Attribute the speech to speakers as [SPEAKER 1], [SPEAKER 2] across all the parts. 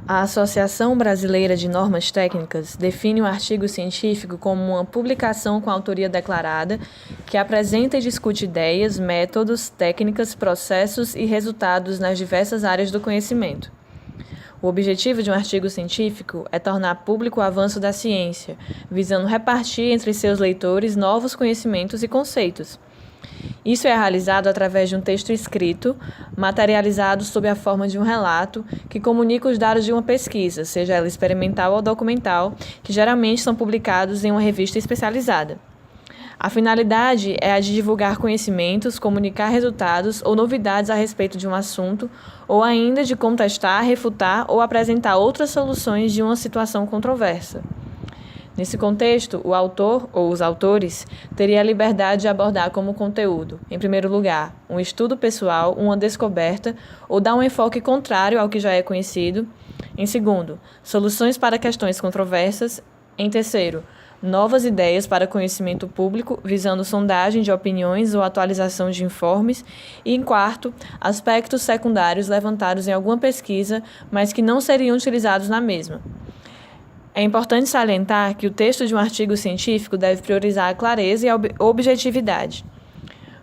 [SPEAKER 1] A Associação Brasileira de Normas Técnicas define o artigo científico como uma publicação com autoria declarada que apresenta e discute ideias, métodos, técnicas, processos e resultados nas diversas áreas do conhecimento. O objetivo de um artigo científico é tornar público o avanço da ciência, visando repartir entre seus leitores novos conhecimentos e conceitos. Isso é realizado através de um texto escrito, materializado sob a forma de um relato, que comunica os dados de uma pesquisa, seja ela experimental ou documental, que geralmente são publicados em uma revista especializada. A finalidade é a de divulgar conhecimentos, comunicar resultados ou novidades a respeito de um assunto, ou ainda de contestar, refutar ou apresentar outras soluções de uma situação controversa. Nesse contexto, o autor ou os autores teria a liberdade de abordar como conteúdo, em primeiro lugar, um estudo pessoal, uma descoberta, ou dar um enfoque contrário ao que já é conhecido. Em segundo, soluções para questões controversas. Em terceiro, novas ideias para conhecimento público, visando sondagem de opiniões ou atualização de informes. E, em quarto, aspectos secundários levantados em alguma pesquisa, mas que não seriam utilizados na mesma. É importante salientar que o texto de um artigo científico deve priorizar a clareza e a objetividade.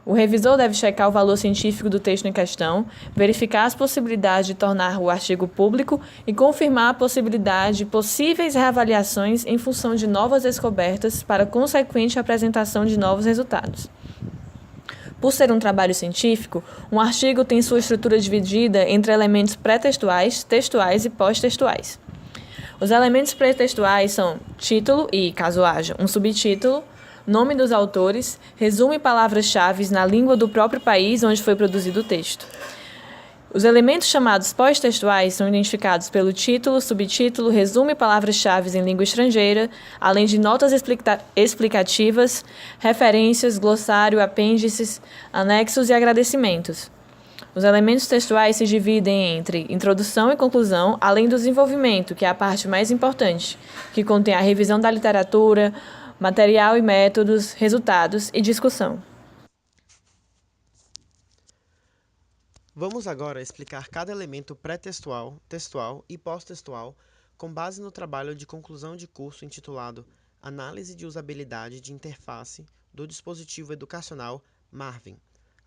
[SPEAKER 1] O revisor deve checar o valor científico do texto em questão, verificar as possibilidades de tornar o artigo público e confirmar a possibilidade de possíveis reavaliações em função de novas descobertas para consequente apresentação de novos resultados. Por ser um trabalho científico, um artigo tem sua estrutura dividida entre elementos pré-textuais, textuais e pós-textuais. Os elementos pré-textuais são título e, caso haja, um subtítulo, nome dos autores, resumo e palavras-chave na língua do próprio país onde foi produzido o texto. Os elementos chamados pós-textuais são identificados pelo título, subtítulo, resumo e palavras-chave em língua estrangeira, além de notas explicativas, referências, glossário, apêndices, anexos e agradecimentos. Os elementos textuais se dividem entre introdução e conclusão, além do desenvolvimento, que é a parte mais importante, que contém a revisão da literatura, material e métodos, resultados e discussão.
[SPEAKER 2] Vamos agora explicar cada elemento pré-textual, textual e pós-textual com base no trabalho de conclusão de curso intitulado Análise de Usabilidade de Interface do Dispositivo Educacional Marvin,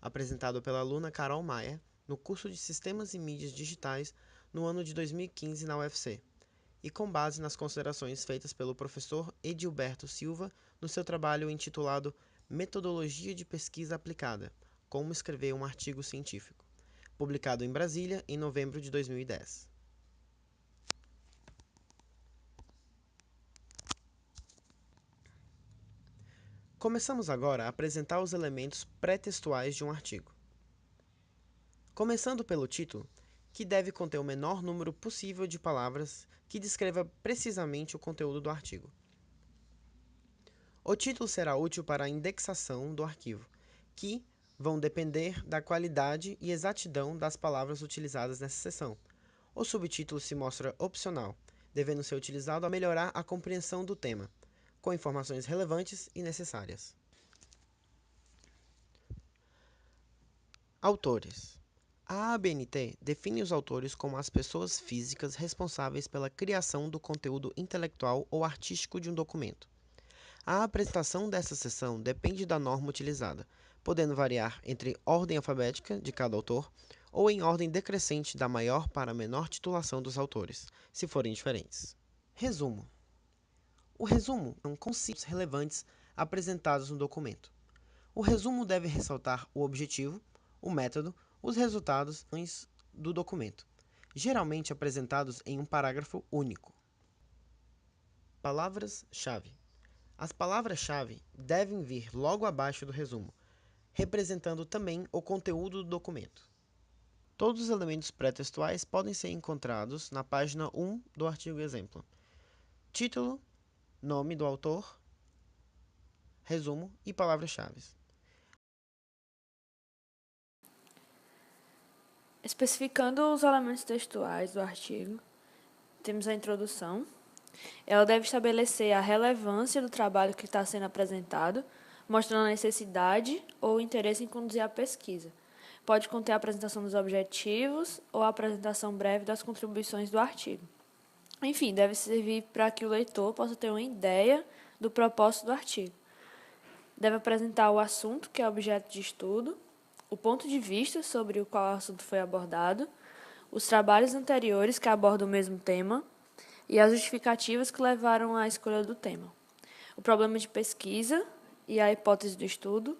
[SPEAKER 2] apresentado pela aluna Carol Maia no curso de Sistemas e Mídias Digitais no ano de 2015 na UFC, e com base nas considerações feitas pelo professor Edilberto Silva no seu trabalho intitulado Metodologia de Pesquisa Aplicada, como escrever um artigo científico, publicado em Brasília em novembro de 2010. Começamos agora a apresentar os elementos pré-textuais de um artigo. Começando pelo título, que deve conter o menor número possível de palavras que descreva precisamente o conteúdo do artigo. O título será útil para a indexação do arquivo, que vão depender da qualidade e exatidão das palavras utilizadas nessa seção. O subtítulo se mostra opcional, devendo ser utilizado a melhorar a compreensão do tema, com informações relevantes e necessárias. Autores. A ABNT define os autores como as pessoas físicas responsáveis pela criação do conteúdo intelectual ou artístico de um documento. A apresentação dessa seção depende da norma utilizada, podendo variar entre ordem alfabética de cada autor ou em ordem decrescente da maior para a menor titulação dos autores, se forem diferentes. Resumo. O resumo são conceitos relevantes apresentados no documento. O resumo deve ressaltar o objetivo, o método, os resultados do documento, geralmente apresentados em um parágrafo único. Palavras-chave. As palavras-chave devem vir logo abaixo do resumo, representando também o conteúdo do documento. Todos os elementos pré-textuais podem ser encontrados na página 1 do artigo exemplo. Título, nome do autor, resumo e palavras-chave.
[SPEAKER 3] Especificando os elementos textuais do artigo, temos a introdução. Ela deve estabelecer a relevância do trabalho que está sendo apresentado, mostrando a necessidade ou interesse em conduzir a pesquisa. Pode conter a apresentação dos objetivos ou a apresentação breve das contribuições do artigo. Enfim, deve servir para que o leitor possa ter uma ideia do propósito do artigo. Deve apresentar o assunto, que é objeto de estudo, o ponto de vista sobre o qual o assunto foi abordado, os trabalhos anteriores que abordam o mesmo tema e as justificativas que levaram à escolha do tema, o problema de pesquisa e a hipótese do estudo,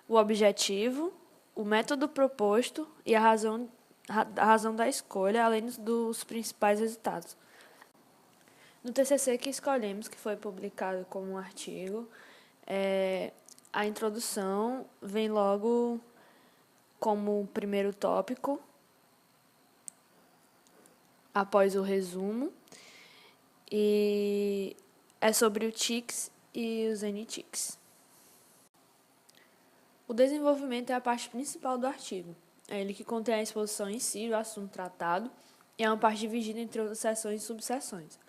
[SPEAKER 3] o objetivo, o método proposto e a razão da escolha, além dos principais resultados. No TCC que escolhemos, que foi publicado como um artigo, a introdução vem logo como primeiro tópico, após o resumo, e é sobre o TICS e os NTICS. O desenvolvimento é a parte principal do artigo. É ele que contém a exposição em si do assunto tratado e é uma parte dividida entre outras seções e subseções.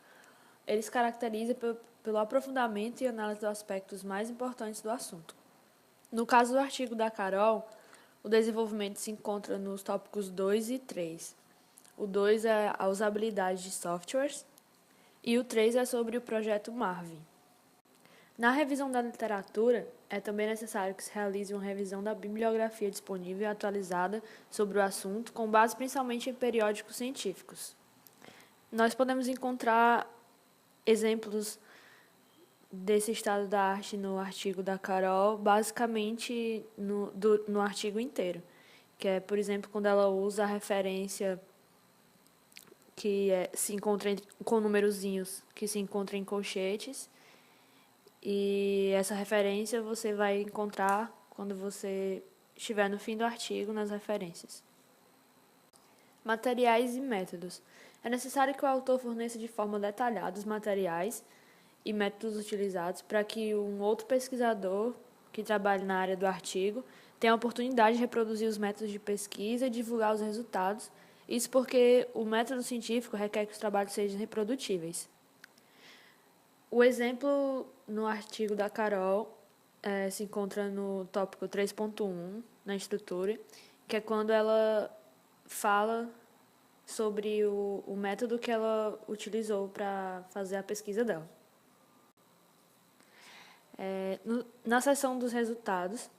[SPEAKER 3] Ele se caracteriza pelo aprofundamento e análise dos aspectos mais importantes do assunto. No caso do artigo da Carol, o desenvolvimento se encontra nos tópicos 2 e 3. O 2 é a usabilidade de softwares e o 3 é sobre o projeto Marvin. Na revisão da literatura, é também necessário que se realize uma revisão da bibliografia disponível e atualizada sobre o assunto, com base principalmente em periódicos científicos. Nós podemos encontrar exemplos desse estado da arte no artigo da Carol, basicamente no artigo inteiro, que é, por exemplo, quando ela usa a referência que se encontra com numerozinhos que se encontra em colchetes, e essa referência você vai encontrar quando você estiver no fim do artigo nas referências. Materiais e métodos. É necessário que o autor forneça de forma detalhada os materiais e métodos utilizados para que um outro pesquisador que trabalhe na área do artigo tenha a oportunidade de reproduzir os métodos de pesquisa e divulgar os resultados. Isso porque o método científico requer que os trabalhos sejam reprodutíveis. O exemplo no artigo da Carol se encontra no tópico 3.1, na estrutura, que é quando ela fala sobre o método que ela utilizou para fazer a pesquisa dela. Na seção dos resultados,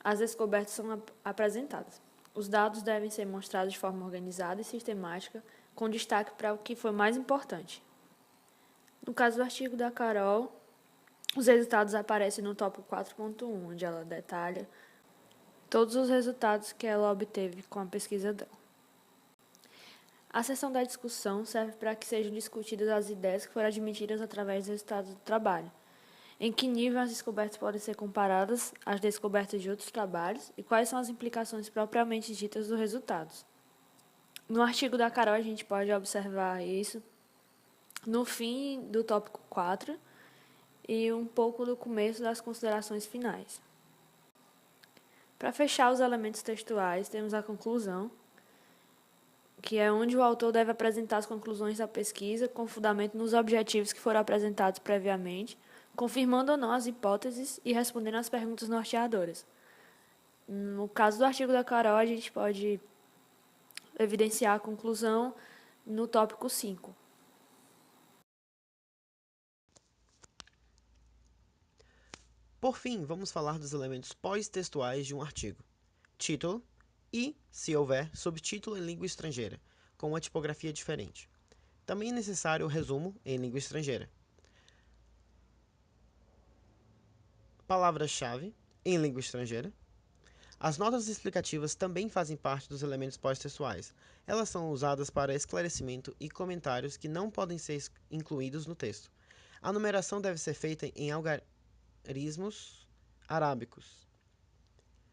[SPEAKER 3] as descobertas são apresentadas. Os dados devem ser mostrados de forma organizada e sistemática, com destaque para o que foi mais importante. No caso do artigo da Carol, os resultados aparecem no tópico 4.1, onde ela detalha todos os resultados que ela obteve com a pesquisa dela. A seção da discussão serve para que sejam discutidas as ideias que foram admitidas através dos resultados do trabalho, em que nível as descobertas podem ser comparadas às descobertas de outros trabalhos e quais são as implicações propriamente ditas dos resultados. No artigo da Carol, a gente pode observar isso no fim do tópico 4 e um pouco do começo das considerações finais. Para fechar os elementos textuais, temos a conclusão, que é onde o autor deve apresentar as conclusões da pesquisa com fundamento nos objetivos que foram apresentados previamente, confirmando ou não as hipóteses e respondendo às perguntas norteadoras. No caso do artigo da Carol, a gente pode evidenciar a conclusão no tópico 5.
[SPEAKER 2] Por fim, vamos falar dos elementos pós-textuais de um artigo. Título e, se houver, subtítulo em língua estrangeira, com uma tipografia diferente. Também é necessário o resumo em língua estrangeira. Palavra-chave em língua estrangeira. As notas explicativas também fazem parte dos elementos pós-textuais. Elas são usadas para esclarecimento e comentários que não podem ser incluídos no texto. A numeração deve ser feita em algarismos arábicos.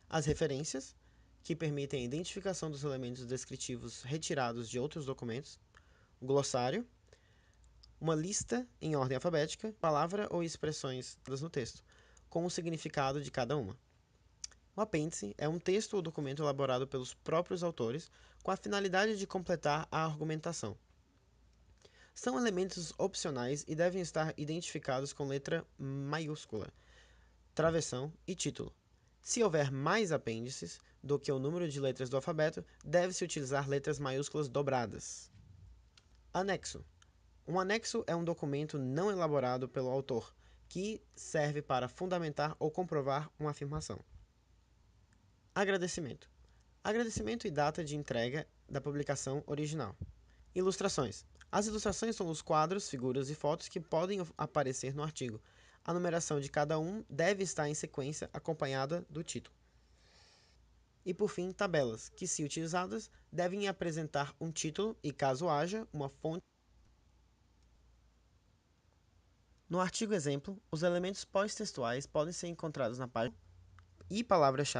[SPEAKER 2] As referências, que permitem a identificação dos elementos descritivos retirados de outros documentos. O glossário, uma lista em ordem alfabética, palavra ou expressões no texto, com o significado de cada uma. O apêndice é um texto ou documento elaborado pelos próprios autores com a finalidade de completar a argumentação. São elementos opcionais e devem estar identificados com letra maiúscula, travessão e título. Se houver mais apêndices do que o número de letras do alfabeto, deve-se utilizar letras maiúsculas dobradas. Anexo. Um anexo é um documento não elaborado pelo autor, que serve para fundamentar ou comprovar uma afirmação. Agradecimento. Agradecimento e data de entrega da publicação original. Ilustrações. As ilustrações são os quadros, figuras e fotos que podem aparecer no artigo. A numeração de cada um deve estar em sequência, acompanhada do título. E por fim, tabelas, que, se utilizadas, devem apresentar um título e, caso haja, uma fonte. No artigo exemplo, os elementos pós-textuais podem ser encontrados na página e palavra-chave